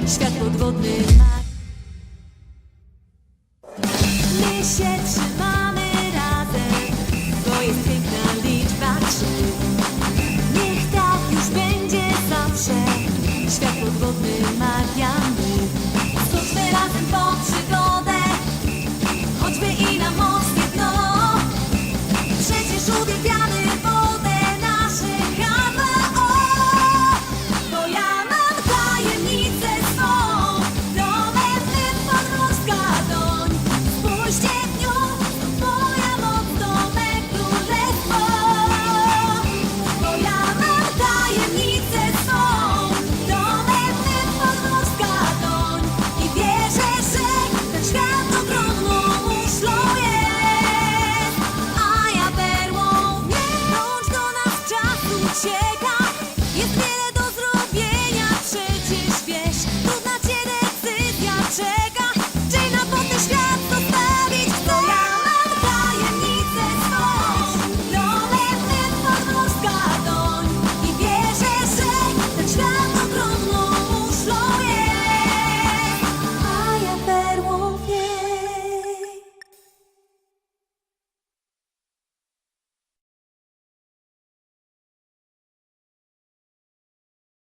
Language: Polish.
świat podwodny ma. My się trzymamy razem, to jest piękna liczba 3. Niech tak już będzie zawsze, świat podwodny ma.